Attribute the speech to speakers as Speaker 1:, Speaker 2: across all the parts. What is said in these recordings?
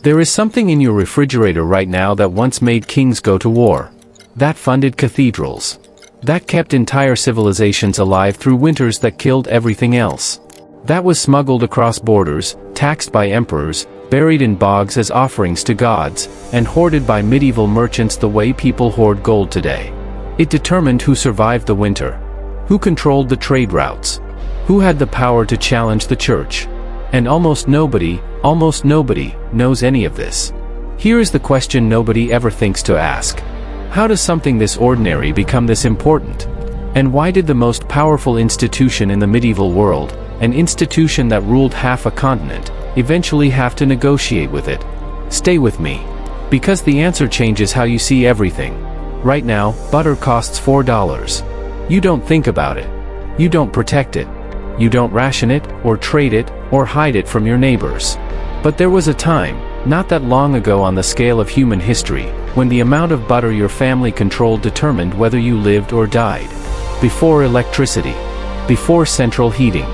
Speaker 1: There is something in your refrigerator right now that once made kings go to war. That funded cathedrals. That kept entire civilizations alive through winters that killed everything else. That was smuggled across borders, taxed by emperors, buried in bogs as offerings to gods, and hoarded by medieval merchants the way people hoard gold today. It determined who survived the winter, who controlled the trade routes, who had the power to challenge the church. And almost nobody knows any of this. Here is the question nobody ever thinks to ask. How does something this ordinary become this important? And why did the most powerful institution in the medieval world, an institution that ruled half a continent, eventually have to negotiate with it? Stay with me. Because the answer changes how you see everything. Right now, butter costs $4. You don't think about it. You don't protect it. You don't ration it, or trade it, or hide it from your neighbors. But there was a time, not that long ago on the scale of human history, when the amount of butter your family controlled determined whether you lived or died. Before electricity. Before central heating.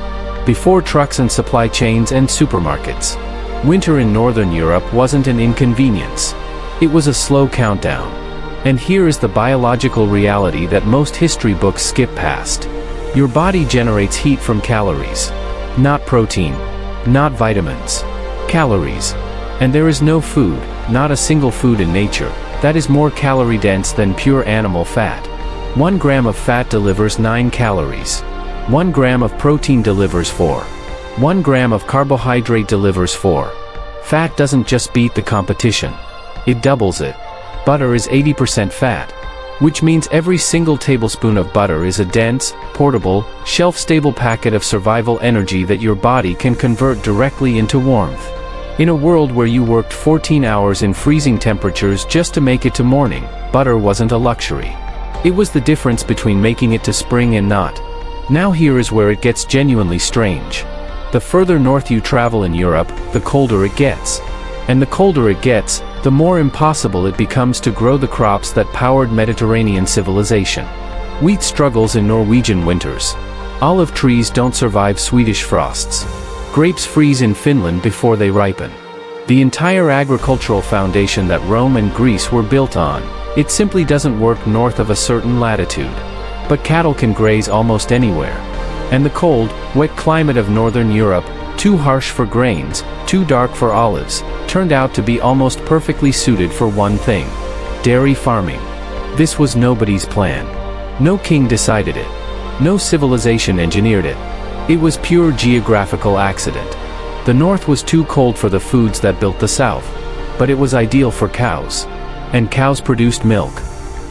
Speaker 1: Before trucks and supply chains and supermarkets. Winter in Northern Europe wasn't an inconvenience. It was a slow countdown. And here is the biological reality that most history books skip past. Your body generates heat from calories. Not protein. Not vitamins. Calories. And there is no food, not a single food in nature, that is more calorie dense than pure animal fat. 1 gram of fat delivers 9 calories. 1 gram of protein delivers 4. 1 gram of carbohydrate delivers 4. Fat doesn't just beat the competition. It doubles it. Butter is 80% fat. Which means every single tablespoon of butter is a dense, portable, shelf-stable packet of survival energy that your body can convert directly into warmth. In a world where you worked 14 hours in freezing temperatures just to make it to morning, butter wasn't a luxury. It was the difference between making it to spring and not. Now here is where it gets genuinely strange. The further north you travel in Europe, the colder it gets. And the colder it gets, the more impossible it becomes to grow the crops that powered Mediterranean civilization. Wheat struggles in Norwegian winters. Olive trees don't survive Swedish frosts. Grapes freeze in Finland before they ripen. The entire agricultural foundation that Rome and Greece were built on, it simply doesn't work north of a certain latitude. But cattle can graze almost anywhere. And the cold, wet climate of Northern Europe, too harsh for grains, too dark for olives, turned out to be almost perfectly suited for one thing: dairy farming. This was nobody's plan. No king decided it. No civilization engineered it. It was pure geographical accident. The north was too cold for the foods that built the south. But it was ideal for cows. And cows produced milk.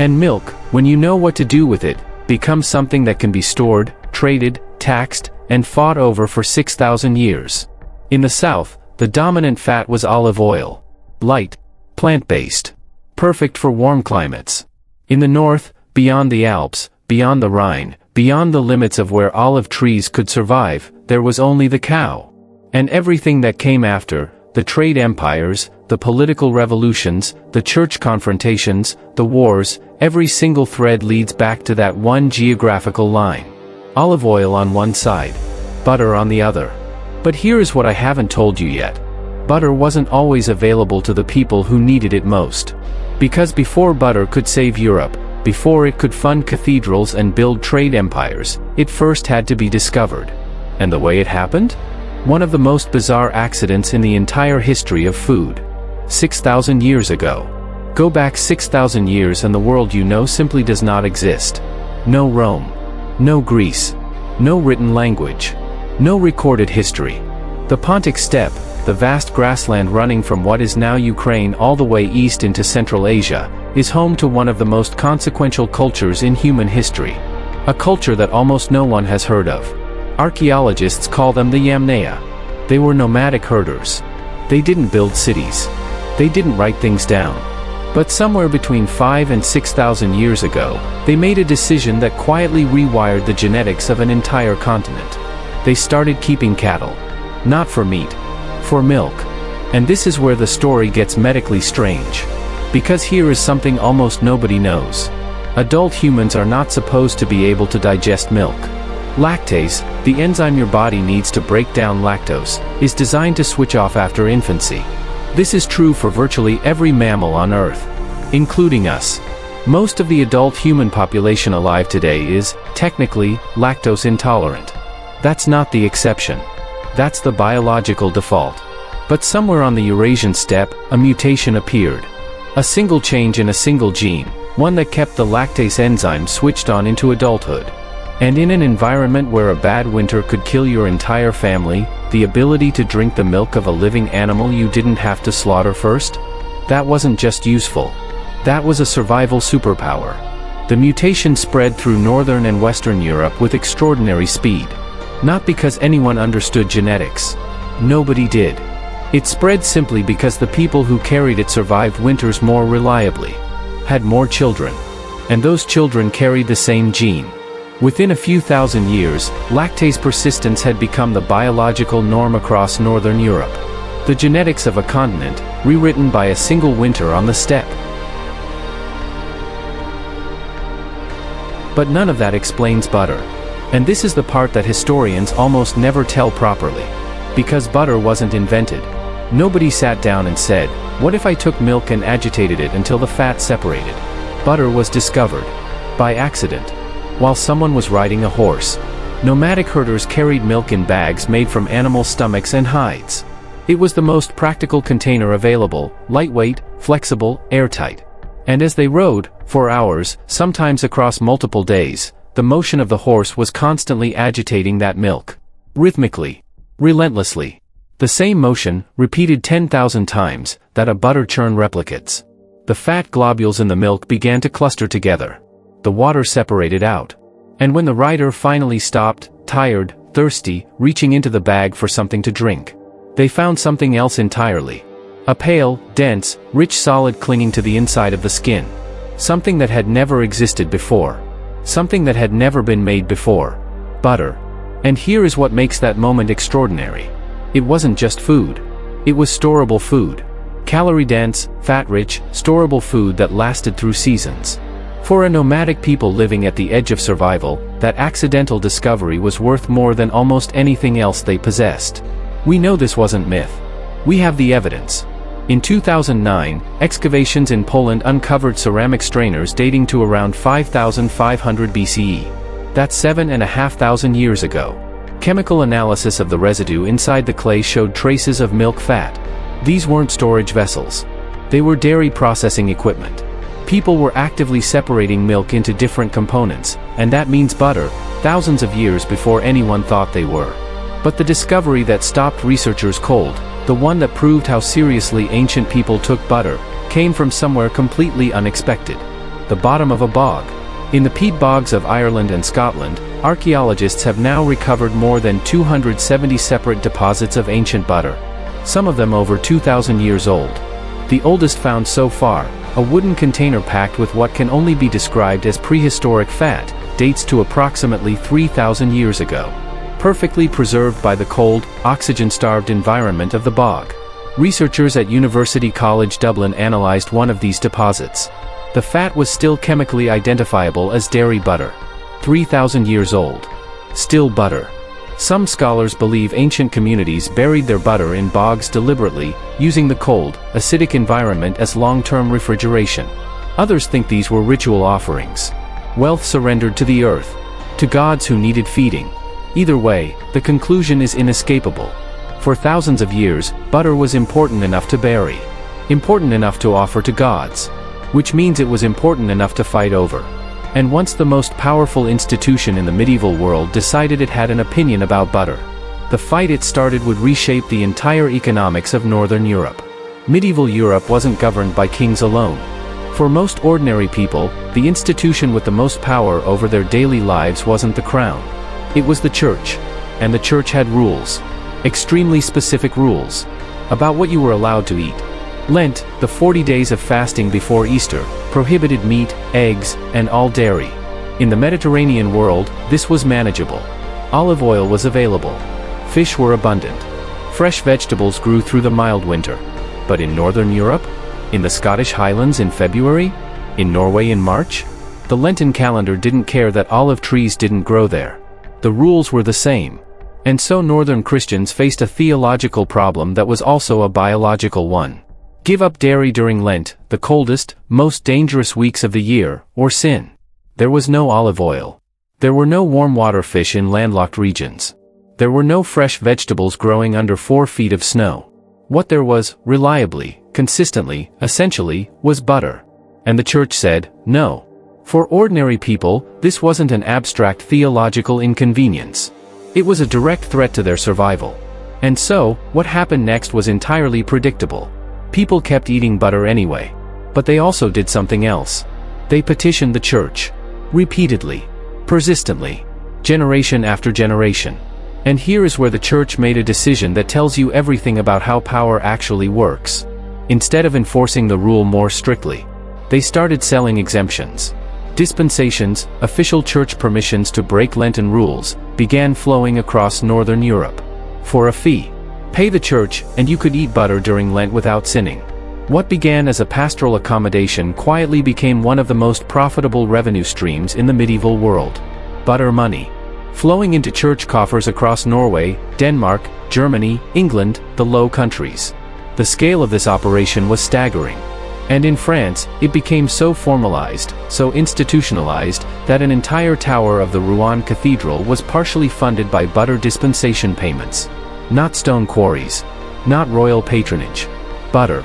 Speaker 1: And milk, when you know what to do with it, becomes something that can be stored, traded, taxed, and fought over for 6,000 years. In the south, the dominant fat was olive oil. Light, plant-based. Perfect for warm climates. In the north, beyond the Alps, beyond the Rhine, beyond the limits of where olive trees could survive, there was only the cow. And everything that came after, the trade empires, the political revolutions, the church confrontations, the wars, every single thread leads back to that one geographical line. Olive oil on one side, butter on the other. But here is what I haven't told you yet. Butter wasn't always available to the people who needed it most. Because before butter could save Europe, before it could fund cathedrals and build trade empires, it first had to be discovered. And the way it happened? One of the most bizarre accidents in the entire history of food. 6,000 years ago. Go back 6,000 years and the world you know simply does not exist. No Rome. No Greece. No written language. No recorded history. The Pontic steppe, the vast grassland running from what is now Ukraine all the way east into Central Asia, is home to one of the most consequential cultures in human history. A culture that almost no one has heard of. Archaeologists call them the Yamnaya. They were nomadic herders. They didn't build cities. They didn't write things down. But somewhere between 5,000 and 6,000 years ago, they made a decision that quietly rewired the genetics of an entire continent. They started keeping cattle. Not for meat. For milk. And this is where the story gets medically strange. Because here is something almost nobody knows. Adult humans are not supposed to be able to digest milk. Lactase, the enzyme your body needs to break down lactose, is designed to switch off after infancy. This is true for virtually every mammal on Earth, including us. Most of the adult human population alive today is, technically, lactose intolerant. That's not the exception. That's the biological default. But somewhere on the Eurasian steppe, a mutation appeared. A single change in a single gene, one that kept the lactase enzyme switched on into adulthood. And in an environment where a bad winter could kill your entire family, the ability to drink the milk of a living animal you didn't have to slaughter first? That wasn't just useful. That was a survival superpower. The mutation spread through northern and western Europe with extraordinary speed. Not because anyone understood genetics. Nobody did. It spread simply because the people who carried it survived winters more reliably, had more children. And those children carried the same gene. Within a few thousand years, lactase persistence had become the biological norm across northern Europe. The genetics of a continent, rewritten by a single winter on the steppe. But none of that explains butter. And this is the part that historians almost never tell properly. Because butter wasn't invented. Nobody sat down and said, what if I took milk and agitated it until the fat separated? Butter was discovered. By accident. While someone was riding a horse. Nomadic herders carried milk in bags made from animal stomachs and hides. It was the most practical container available, lightweight, flexible, airtight. And as they rode, for hours, sometimes across multiple days, the motion of the horse was constantly agitating that milk. Rhythmically. Relentlessly. The same motion, repeated 10,000 times, that a butter churn replicates. The fat globules in the milk began to cluster together. The water separated out. And when the rider finally stopped, tired, thirsty, reaching into the bag for something to drink, they found something else entirely. A pale, dense, rich solid clinging to the inside of the skin. Something that had never existed before. Something that had never been made before. Butter. And here is what makes that moment extraordinary. It wasn't just food. It was storable food. Calorie-dense, fat-rich, storable food that lasted through seasons. For a nomadic people living at the edge of survival, that accidental discovery was worth more than almost anything else they possessed. We know this wasn't myth. We have the evidence. In 2009, excavations in Poland uncovered ceramic strainers dating to around 5,500 BCE. That's 7,500 years ago. Chemical analysis of the residue inside the clay showed traces of milk fat. These weren't storage vessels. They were dairy processing equipment. People were actively separating milk into different components, and that means butter, thousands of years before anyone thought they were. But the discovery that stopped researchers cold, the one that proved how seriously ancient people took butter, came from somewhere completely unexpected. The bottom of a bog. In the peat bogs of Ireland and Scotland, archaeologists have now recovered more than 270 separate deposits of ancient butter. Some of them over 2,000 years old. The oldest found so far, a wooden container packed with what can only be described as prehistoric fat, dates to approximately 3,000 years ago. Perfectly preserved by the cold, oxygen-starved environment of the bog. Researchers at University College Dublin analyzed one of these deposits. The fat was still chemically identifiable as dairy butter. 3,000 years old. Still butter. Some scholars believe ancient communities buried their butter in bogs deliberately, using the cold, acidic environment as long-term refrigeration. Others think these were ritual offerings. Wealth surrendered to the earth. To gods who needed feeding. Either way, the conclusion is inescapable. For thousands of years, butter was important enough to bury. Important enough to offer to gods. Which means it was important enough to fight over. And once the most powerful institution in the medieval world decided it had an opinion about butter, the fight it started would reshape the entire economics of Northern Europe. Medieval Europe wasn't governed by kings alone. For most ordinary people, the institution with the most power over their daily lives wasn't the crown. It was the church. And the church had rules. Extremely specific rules. About what you were allowed to eat. Lent, the 40 days of fasting before Easter, prohibited meat, eggs, and all dairy. In the Mediterranean world, this was manageable. Olive oil was available. Fish were abundant. Fresh vegetables grew through the mild winter. But in Northern Europe? In the Scottish Highlands in February? In Norway in March? The Lenten calendar didn't care that olive trees didn't grow there. The rules were the same. And so Northern Christians faced a theological problem that was also a biological one. Give up dairy during Lent, the coldest, most dangerous weeks of the year, or sin. There was no olive oil. There were no warm water fish in landlocked regions. There were no fresh vegetables growing under 4 feet of snow. What there was, reliably, consistently, essentially, was butter. And the church said, no. For ordinary people, this wasn't an abstract theological inconvenience. It was a direct threat to their survival. And so, what happened next was entirely predictable. People kept eating butter anyway. But they also did something else. They petitioned the church. Repeatedly. Persistently. Generation after generation. And here is where the church made a decision that tells you everything about how power actually works. Instead of enforcing the rule more strictly, they started selling exemptions. Dispensations, official church permissions to break Lenten rules, began flowing across Northern Europe. For a fee. Pay the church, and you could eat butter during Lent without sinning. What began as a pastoral accommodation quietly became one of the most profitable revenue streams in the medieval world. Butter money. Flowing into church coffers across Norway, Denmark, Germany, England, the Low Countries. The scale of this operation was staggering. And in France, it became so formalized, so institutionalized, that an entire tower of the Rouen Cathedral was partially funded by butter dispensation payments. Not stone quarries. Not royal patronage. Butter.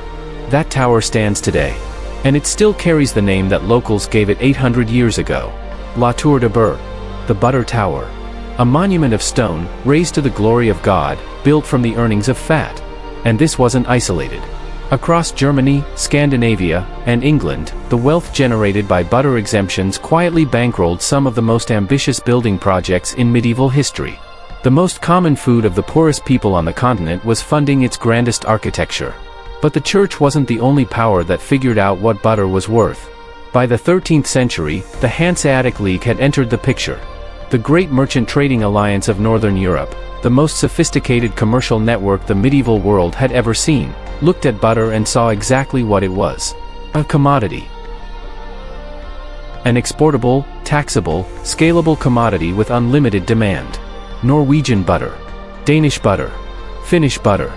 Speaker 1: That tower stands today. And it still carries the name that locals gave it 800 years ago. La Tour de Beurre. The Butter Tower. A monument of stone, raised to the glory of God, built from the earnings of fat. And this wasn't isolated. Across Germany, Scandinavia, and England, the wealth generated by butter exemptions quietly bankrolled some of the most ambitious building projects in medieval history. The most common food of the poorest people on the continent was funding its grandest architecture. But the church wasn't the only power that figured out what butter was worth. By the 13th century, the Hanseatic League had entered the picture. The great merchant trading alliance of Northern Europe, the most sophisticated commercial network the medieval world had ever seen, looked at butter and saw exactly what it was. A commodity. An exportable, taxable, scalable commodity with unlimited demand. Norwegian butter. Danish butter. Finnish butter.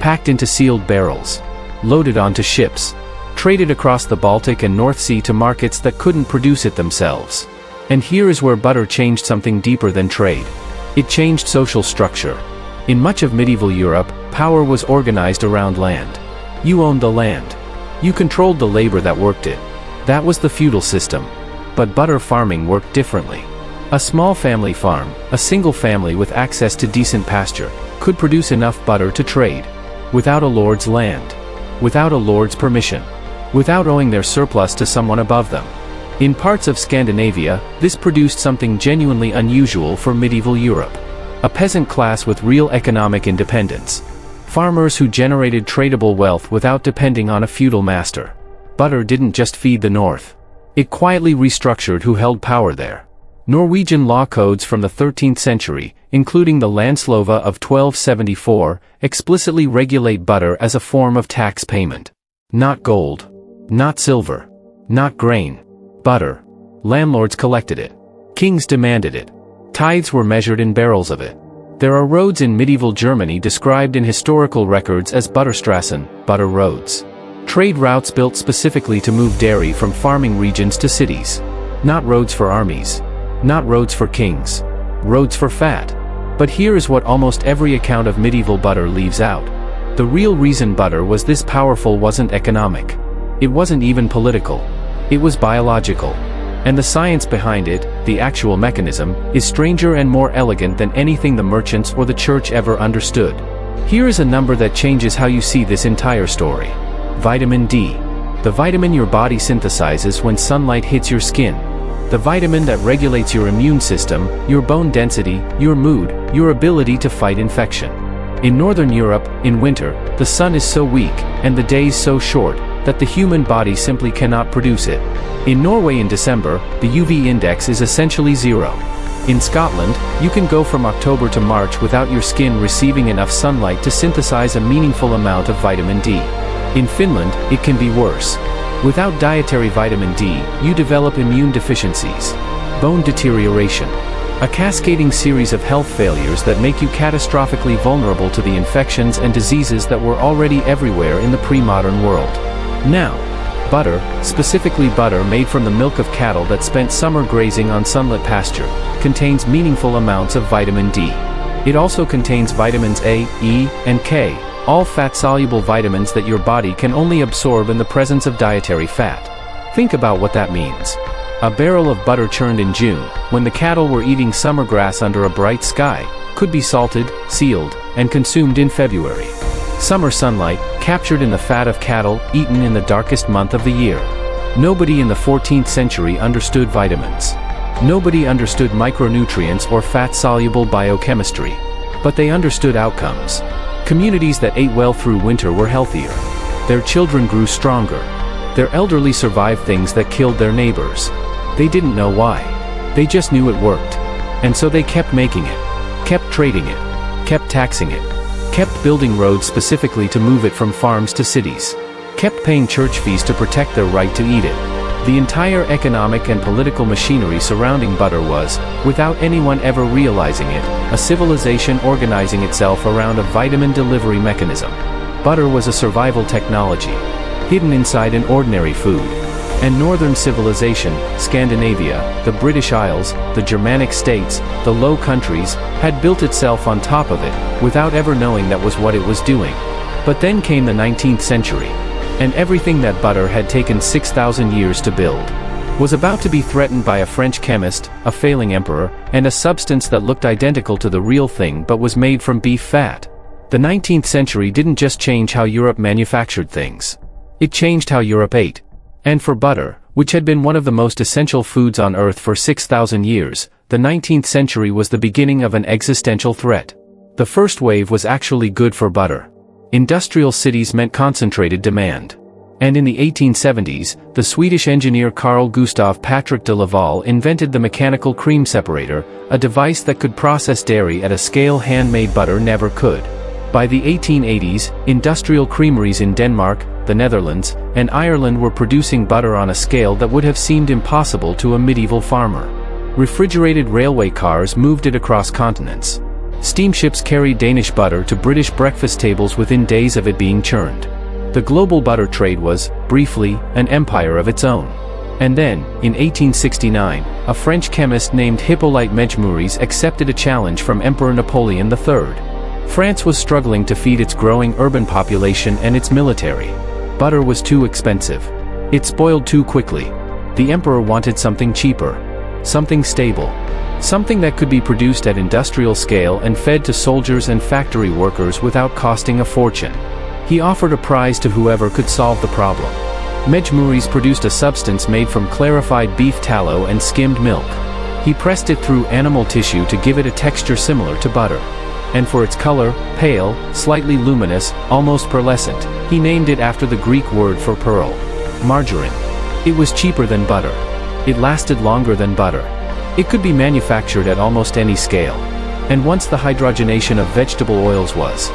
Speaker 1: Packed into sealed barrels. Loaded onto ships. Traded across the Baltic and North Sea to markets that couldn't produce it themselves. And here is where butter changed something deeper than trade. It changed social structure. In much of medieval Europe, power was organized around land. You owned the land. You controlled the labor that worked it. That was the feudal system. But butter farming worked differently. A small family farm, a single family with access to decent pasture, could produce enough butter to trade. Without a lord's land. Without a lord's permission. Without owing their surplus to someone above them. In parts of Scandinavia, this produced something genuinely unusual for medieval Europe. A peasant class with real economic independence. Farmers who generated tradable wealth without depending on a feudal master. Butter didn't just feed the north. It quietly restructured who held power there. Norwegian law codes from the 13th century, including the Landslova of 1274, explicitly regulate butter as a form of tax payment. Not gold. Not silver. Not grain. Butter. Landlords collected it. Kings demanded it. Tithes were measured in barrels of it. There are roads in medieval Germany described in historical records as Butterstrassen, butter roads. Trade routes built specifically to move dairy from farming regions to cities. Not roads for armies. Not roads for kings. Roads for fat. But here is what almost every account of medieval butter leaves out. The real reason butter was this powerful wasn't economic. It wasn't even political. It was biological. And the science behind it, the actual mechanism, is stranger and more elegant than anything the merchants or the church ever understood. Here is a number that changes how you see this entire story. Vitamin D. The vitamin your body synthesizes when sunlight hits your skin. The vitamin that regulates your immune system, your bone density, your mood, your ability to fight infection. In Northern Europe, in winter, the sun is so weak, and the days so short, that the human body simply cannot produce it. In Norway in December, the UV index is essentially zero. In Scotland, you can go from October to March without your skin receiving enough sunlight to synthesize a meaningful amount of vitamin D. In Finland, it can be worse. Without dietary vitamin D, you develop immune deficiencies, bone deterioration, A cascading series of health failures that make you catastrophically vulnerable to the infections and diseases that were already everywhere in the pre-modern world. Now, butter, specifically butter made from the milk of cattle that spent summer grazing on sunlit pasture, contains meaningful amounts of vitamin D. It also contains vitamins A, E, and K, all fat-soluble vitamins that your body can only absorb in the presence of dietary fat. Think about what that means. A barrel of butter churned in June, when the cattle were eating summer grass under a bright sky, could be salted, sealed, and consumed in February. Summer sunlight, captured in the fat of cattle, eaten in the darkest month of the year. Nobody in the 14th century understood vitamins. Nobody understood micronutrients or fat-soluble biochemistry. But they understood outcomes. Communities that ate well through winter were healthier. Their children grew stronger. Their elderly survived things that killed their neighbors. They didn't know why. They just knew it worked. And so they kept making it. Kept trading it. Kept taxing it. Kept building roads specifically to move it from farms to cities. Kept paying church fees to protect their right to eat it. The entire economic and political machinery surrounding butter was, without anyone ever realizing it, a civilization organizing itself around a vitamin delivery mechanism. Butter was a survival technology, hidden inside an ordinary food. And northern civilization, Scandinavia, the British Isles, the Germanic states, the Low Countries, had built itself on top of it, without ever knowing that was what it was doing. But then came the 19th century. And everything that butter had taken 6,000 years to build was about to be threatened by a French chemist, a failing emperor, and a substance that looked identical to the real thing but was made from beef fat. The 19th century didn't just change how Europe manufactured things. It changed how Europe ate. And for butter, which had been one of the most essential foods on Earth for 6,000 years, the 19th century was the beginning of an existential threat. The first wave was actually good for butter. Industrial cities meant concentrated demand. And in the 1870s, the Swedish engineer Carl Gustav Patrik de Laval invented the mechanical cream separator, a device that could process dairy at a scale handmade butter never could. By the 1880s, industrial creameries in Denmark, the Netherlands, and Ireland were producing butter on a scale that would have seemed impossible to a medieval farmer. Refrigerated railway cars moved it across continents. Steamships carried Danish butter to British breakfast tables within days of it being churned. The global butter trade was, briefly, an empire of its own. And then, in 1869, a French chemist named Hippolyte Mejmouris accepted a challenge from Emperor Napoleon III. France was struggling to feed its growing urban population and its military. Butter was too expensive. It spoiled too quickly. The emperor wanted something cheaper. Something stable. Something that could be produced at industrial scale and fed to soldiers and factory workers without costing a fortune. He offered a prize to whoever could solve the problem. Mejmouris produced a substance made from clarified beef tallow and skimmed milk. He pressed it through animal tissue to give it a texture similar to butter. And for its color, pale, slightly luminous, almost pearlescent, he named it after the Greek word for pearl. Margarine. It was cheaper than butter. It lasted longer than butter. It could be manufactured at almost any scale. And once the hydrogenation of vegetable oils was